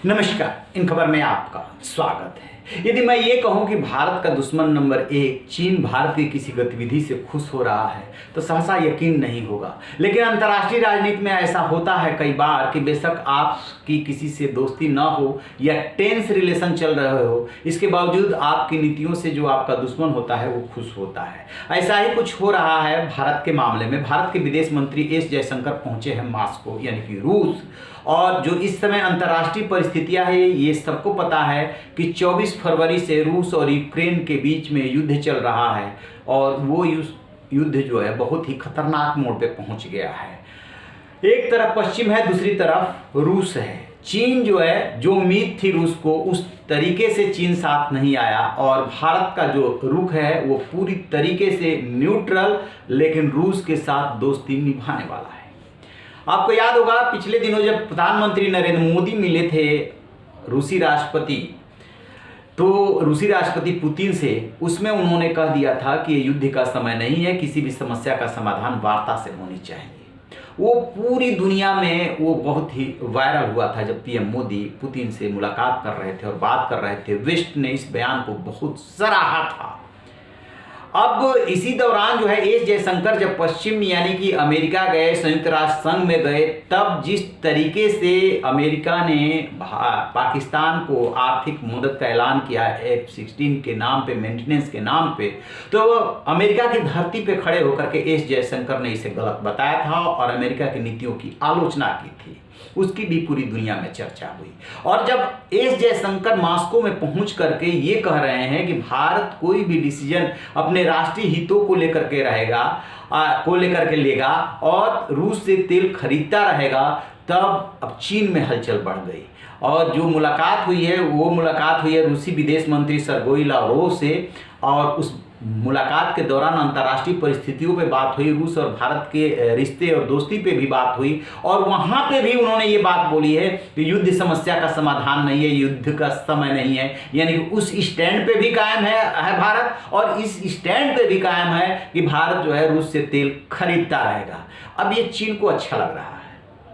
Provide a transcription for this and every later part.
नमस्कार, इन खबर में आपका स्वागत है। यदि मैं ये कहूं कि भारत का दुश्मन नंबर 1 चीन भारत की किसी गतिविधि से खुश हो रहा है तो सहसा यकीन नहीं होगा। लेकिन अंतर्राष्ट्रीय राजनीति में ऐसा होता है कई बार कि बेशक आपकी किसी से दोस्ती ना हो या टेंस रिलेशन चल रहे हो, इसके बावजूद आपकी नीतियों से जो आपका दुश्मन होता है वो खुश होता है। ऐसा ही कुछ हो रहा है भारत के मामले में। भारत के विदेश मंत्री एस जयशंकर पहुंचे हैं मॉस्को यानी कि रूस, और जो इस समय अंतर्राष्ट्रीय परिस्थितियां है ये सबको पता है कि 24 फरवरी से रूस और यूक्रेन के बीच में युद्ध चल रहा है और वो युद्ध जो है बहुत ही खतरनाक मोड़ पे पहुंच गया है। एक तरफ पश्चिम है, दूसरी तरफ रूस है। चीन जो है, जो उम्मीद थी रूस को, उस तरीके से चीन साथ नहीं आया और भारत का जो रुख है वो पूरी तरीके से न्यूट्रल लेकिन रूस के साथ दोस्ती निभाने वाला है। आपको याद होगा पिछले दिनों जब प्रधानमंत्री नरेंद्र मोदी मिले थे रूसी राष्ट्रपति, तो रूसी राष्ट्रपति पुतिन से, उसमें उन्होंने कह दिया था कि ये युद्ध का समय नहीं है, किसी भी समस्या का समाधान वार्ता से होनी चाहिए। वो पूरी दुनिया में वो बहुत ही वायरल हुआ था जब पीएम मोदी पुतिन से मुलाकात कर रहे थे और बात कर रहे थे। वेस्ट ने इस बयान को बहुत सराहा था। अब इसी दौरान जो है एस जयशंकर जब पश्चिम यानी कि अमेरिका गए, संयुक्त राष्ट्र संघ में गए, तब जिस तरीके से अमेरिका ने पाकिस्तान को आर्थिक मदद का ऐलान किया F-16 के नाम पे, मेंटेनेंस के नाम पे, तो अमेरिका की धरती पे खड़े होकर के एस जयशंकर ने इसे गलत बताया था और अमेरिका की नीतियों की आलोचना की थी। उसकी भी पूरी दुनिया में चर्चा हुई। और जब एस जयशंकर मॉस्को में पहुंच करके ये कह रहे हैं कि भारत कोई भी डिसीजन अपने राष्ट्रीय हितों को लेकर के लेगा और रूस से तेल खरीदता रहेगा, तब अब चीन में हलचल बढ़ गई। और जो मुलाकात हुई है वो मुलाकात हुई है रूसी विदेश मंत्री सर्गेई लाव्रोव से, और उस मुलाकात के दौरान अंतर्राष्ट्रीय परिस्थितियों पे बात हुई, रूस और भारत के रिश्ते और दोस्ती पे भी बात हुई। और वहाँ पे भी उन्होंने ये बात बोली है कि युद्ध समस्या का समाधान नहीं है, युद्ध का समय नहीं है। यानी कि उस स्टैंड पे भी कायम है भारत, और इस स्टैंड पे भी कायम है कि भारत जो है रूस से तेल खरीदता रहेगा। अब ये चीन को अच्छा लग रहा है।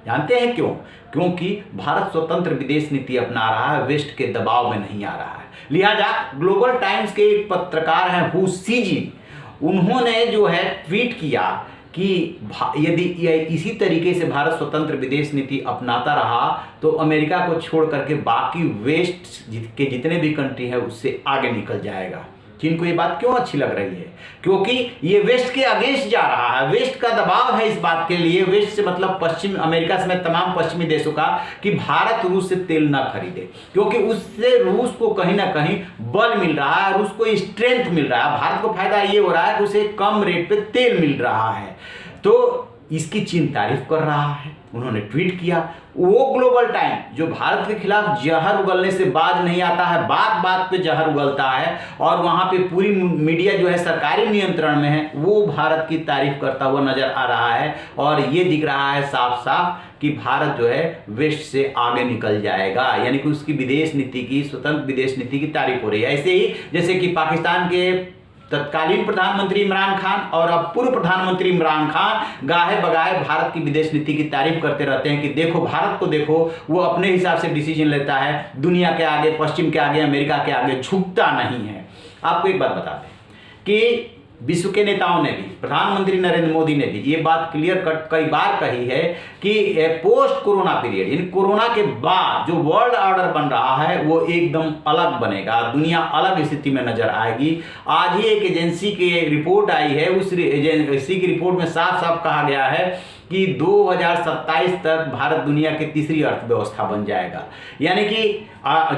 जानते हैं क्यों? क्योंकि भारत स्वतंत्र विदेश नीति अपना रहा है, वेस्ट के दबाव में नहीं आ रहा है। लिहाजा ग्लोबल टाइम्स के एक पत्रकार हैं हु सीजी, उन्होंने जो है ट्वीट किया कि यदि इसी तरीके से भारत स्वतंत्र विदेश नीति अपनाता रहा तो अमेरिका को छोड़ करके बाकी वेस्ट के जितने भी कंट्री है उससे आगे निकल जाएगा। चीन को ये बात क्यों अच्छी लग रही है? क्योंकि ये वेस्ट के अगेंस्ट जा रहा है। वेस्ट का दबाव है इस बात के लिए, वेस्ट से मतलब पश्चिम अमेरिका समेत तमाम पश्चिमी देशों का, कि भारत रूस से तेल ना खरीदे, क्योंकि उससे रूस को कहीं ना कहीं बल मिल रहा है, रूस को स्ट्रेंथ मिल रहा है। भारत को फायदा ये हो रहा है कि उसे कम रेट पे तेल मिल रहा है। तो इसकी चीन तारीफ कर रहा है। उन्होंने ट्वीट किया। वो ग्लोबल टाइम जो भारत के खिलाफ जहर उगलने से बाज नहीं आता है, बात बात पे जहर उगलता है, और वहां पे पूरी मीडिया जो है सरकारी नियंत्रण में है, वो भारत की तारीफ करता हुआ नजर आ रहा है। और ये दिख रहा है साफ साफ कि भारत जो है वेस्ट से आगे निकल जाएगा, यानी कि उसकी विदेश नीति की, स्वतंत्र विदेश नीति की तारीफ हो रही है। ऐसे ही जैसे कि पाकिस्तान के तत्कालीन प्रधानमंत्री इमरान खान और अब पूर्व प्रधानमंत्री इमरान खान गाहे बगाहे भारत की विदेश नीति की तारीफ करते रहते हैं कि देखो भारत को देखो, वो अपने हिसाब से डिसीजन लेता है, दुनिया के आगे, पश्चिम के आगे, अमेरिका के आगे झुकता नहीं है। आपको एक बात बता दें कि विश्व के नेताओं ने भी, प्रधानमंत्री नरेंद्र मोदी ने भी ये बात क्लियर कट कई बार कही है कि पोस्ट कोरोना पीरियड, यानी कोरोना के बाद जो वर्ल्ड ऑर्डर बन रहा है वो एकदम अलग बनेगा, दुनिया अलग स्थिति में नजर आएगी। आज ही एक एजेंसी की रिपोर्ट आई है, उस एजेंसी की रिपोर्ट में साफ साफ कहा गया है कि 2027 तक भारत दुनिया की तीसरी अर्थव्यवस्था बन जाएगा। यानी कि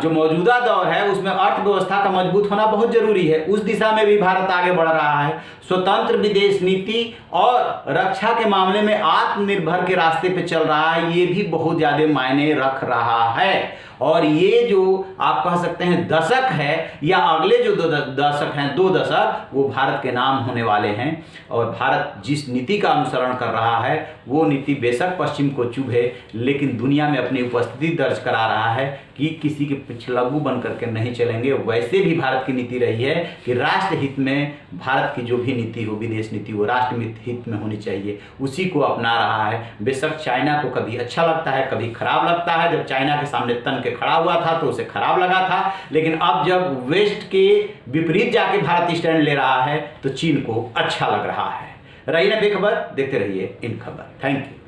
जो मौजूदा दौर है उसमें अर्थव्यवस्था का मजबूत होना बहुत जरूरी है। उस दिशा में भी भारत आगे बढ़ रहा है। स्वतंत्र विदेश नीति और रक्षा के मामले में आत्मनिर्भर के रास्ते पे चल रहा है, ये भी बहुत ज्यादा मायने रख रहा है। और ये जो आप कह सकते हैं दशक है, या अगले जो दशक हैं, 2 दशक, वो भारत के नाम होने वाले हैं। और भारत जिस नीति का अनुसरण कर रहा है वो नीति बेशक पश्चिम को चुभे, लेकिन दुनिया में अपनी उपस्थिति दर्ज करा रहा है कि किसी के पिछलग्गू बन करके नहीं चलेंगे। वैसे भी भारत की नीति रही है कि राष्ट्र हित में भारत की जो भी नीति हो, विदेश नीति हो, राष्ट्र हित में होनी चाहिए, उसी को अपना रहा है। बेशक चाइना को कभी अच्छा लगता है, कभी खराब लगता है। जब चाइना के सामने तन के खड़ा हुआ था तो उसे खराब लगा था, लेकिन अब जब वेस्ट के विपरीत जाके भारत स्टैंड ले रहा है तो चीन को अच्छा लग रहा है। रही ना बेखबर, देखते रहिए इन खबर। Thank you.